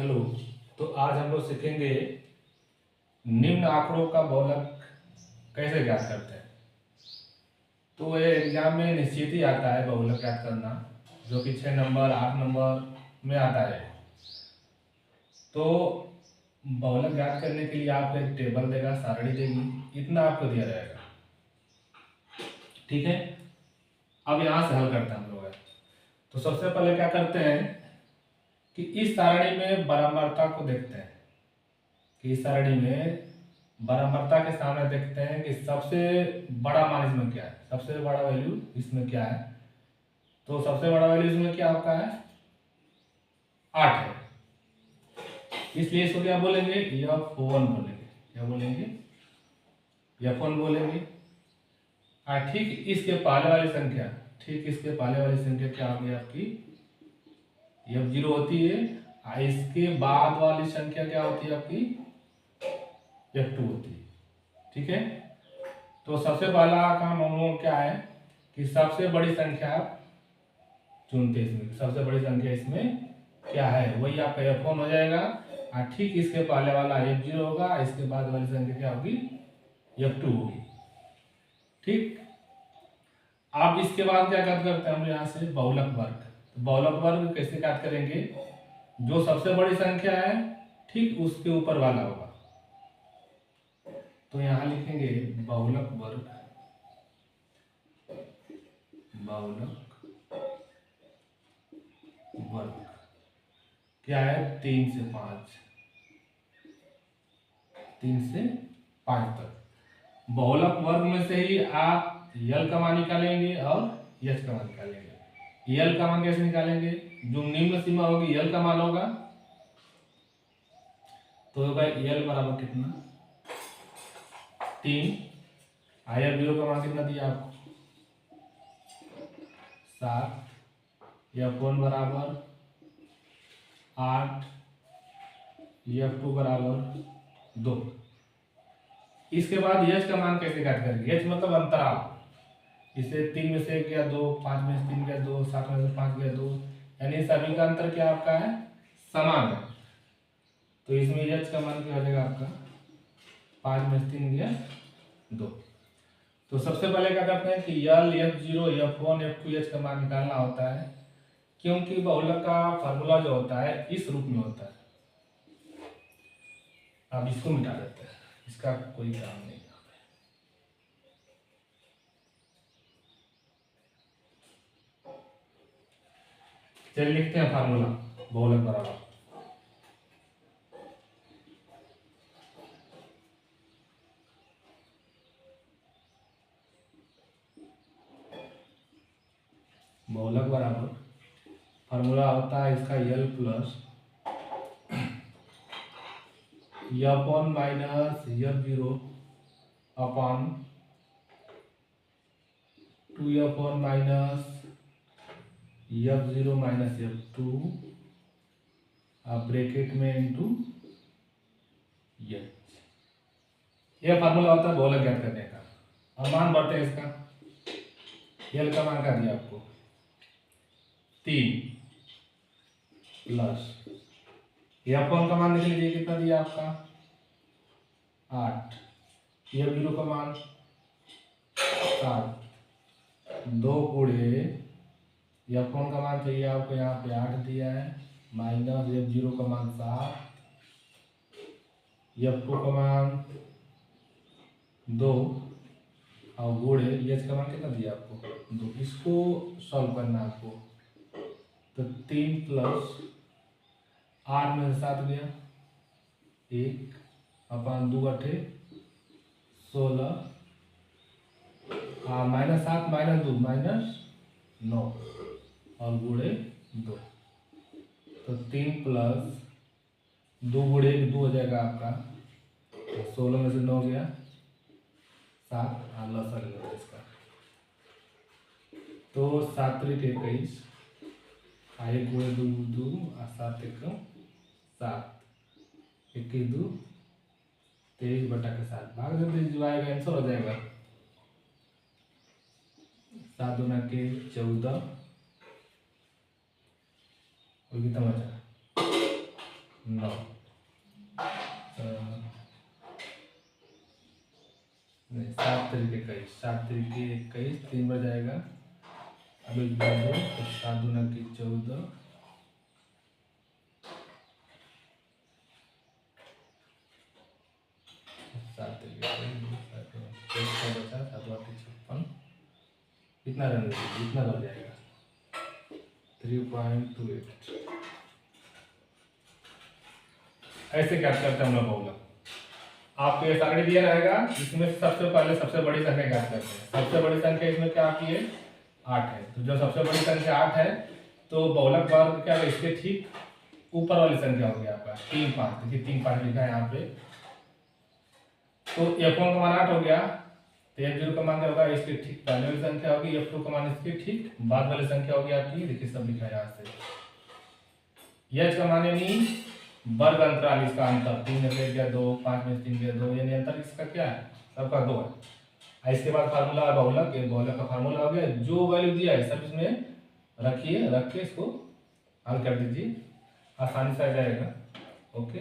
Hello. तो आज हम लोग सीखेंगे निम्न आंकड़ों का बहुलक कैसे ज्ञात करते हैं। तो ये एग्जाम में निश्चित ही आता है बहुलक ज्ञात करना, जो कि 6 नंबर 8 नंबर में आता है। तो बहुलक ज्ञात करने के लिए आपको एक टेबल देगा, सारणी देगी, इतना आपको दिया जाएगा। ठीक है, अब यहाँ से हल करते हैं हम लोग। तो सबसे पहले क्या करते हैं कि इस सारणी में बराबरता को देखते हैं कि इस सारणी में बराबरता के सामने देखते हैं कि सबसे बड़ा मान इसमें क्या है, सबसे बड़ा वैल्यू इसमें क्या है। तो सबसे बड़ा वैल्यू इसमें क्या आपका है, 8 है। इसलिए इसको क्या बोलेंगे, F1 बोलेंगे। क्या बोलेंगे, F1 बोलेंगे। ठीक इसके पहले वाली संख्या, ठीक इसके पहले वाली संख्या क्या होगी आपकी, F0 होती है। इसके बाद वाली संख्या क्या होती है आपकी, F2 होती है। ठीक है, तो सबसे पहला काम हम लोग क्या है कि सबसे बड़ी संख्या चुनते हैं। इसमें सबसे बड़ी संख्या इसमें क्या है, वही आपका F1 हो जाएगा। और ठीक इसके पहले वाला F0 होगा, इसके बाद वाली संख्या क्या होगी, F2 होगी। ठीक, अब इसके बाद क्या करते हैं हम यहाँ से बहुलक वर्ग। तो बहुलक वर्ग कैसे ज्ञात करेंगे, जो सबसे बड़ी संख्या है ठीक उसके ऊपर वाला होगा। तो यहाँ लिखेंगे बहुलक वर्ग, बहुलक वर्ग क्या है, 3 से 5, 3 से 5 तक। बहुलक वर्ग में से ही आप यल का मान निकालेंगे और यच का मान निकालेंगे। यल का मान कैसे निकालेंगे, जो निम्न सीमा होगी यल का मान होगा, तो होगा यल बराबर कितना, 3। F0 का मान कितना दिया आपको, 7। F1 बराबर 8, F2 बराबर 2। इसके बाद यच का मान कैसे ज्ञात करेंगे, यच मतलब अंतराल। इसे 3 में से 1 गया 2, 5 में से 3 गया 2, 7 में से 5 गया 2, यानी सभी का अंतर क्या आपका है, समान है। तो इसमें यच का मान क्या हो जाएगा आपका, 5 में से 3 गया 2। तो सबसे पहले क्या करते हैं कि यल, F0, F1, F2, H का मान निकालना होता है, क्योंकि बहुलक का फार्मूला जो होता है इस रूप में होता है। अब इसको मिटा देते हैं, इसका कोई काम नहीं। चलिए लिखते हैं फार्मूला बहुलक बराबर, बहुलक बराबर फार्मूला होता है इसका L plus F1 minus F0 upon 2F1 minus F0 minus F2 bracket में इंटू एच। यह फार्मूला होता है बहुलक ज्ञात करने का। अब मान बढ़ते हैं इसका, यल का मान का दिया आपको 3 प्लस F1 का मान देख लीजिए कितना दिया आपका 8, F0 का मान 7, 2 गुणे F1 का मान चाहिए आपको यहाँ पे 8 दिया है, माइनस F0 का मान 7, F2 का मान 2 और गुणे एच का मान कितना दिया आपको 2। इसको सॉल्व करना आपको, तो 3 प्लस 8 में से 7 गया 1 अपॉन 2 अठे 16, माइनस 7 माइनस 2 माइनस 9 और गुणे 2। तो 3 प्लस 2 गुणे 2 हो जाएगा आपका, तो 16 में से 9 गया 7, लसा लेगा इसका, तो 7 त्रिक 21, 1 गुणे 2 2 और 7 1 7, 21 2 23 बटा के 7 भाग देते जो आएगा आंसर हो जाएगा 7 दूना के 14 और कितना बचा 9 नहीं, 7 तरीके 21, 7 तरीके 21, 3 बार जाएगा, अब 1 बार 2, तो 7 दूना की 14, 7 तरीके 21, बचा 7 बार 56, कितना रन इतना बन जाएगा 3.28। ऐसे क्या करते हैं हम लोग बहुलक। आपको ये सारणी दिया रहेगा, इसमें सबसे पहले सबसे बड़ी संख्या ज्ञात करते हैं। सबसे बड़ी संख्या इसमें क्या आती है 8 है, तो जो सबसे बड़ी संख्या 8 है तो बहुलक वर्ग क्या है, इसके ठीक ऊपर वाली संख्या होगी आपका 3 5, देखिए 3 5 लिखा है यहाँ पे, तो F1 का मान 8 हो गया, तो F0 का मान क्या होगा, इसके ठीक पहले वाली संख्या होगी, F2 का मान इसके ठीक बाद वाली संख्या होगी आपकी, देखिए सब लिखा है यहाँ से। H का मान यानी वर्ग अंतराल, इसका अंतर 3 में से गया 2, 5 में से 3 गया 2, यानी अंतर इसका क्या है, सबका 2 है। इसके बाद फार्मूला है बहुलक, ये बहुलक का फार्मूला हो गया, जो वैल्यू दिया है सब इसमें रखिए, रख के इसको हल कर दीजिए, आसानी से आ जाएगा। ओके।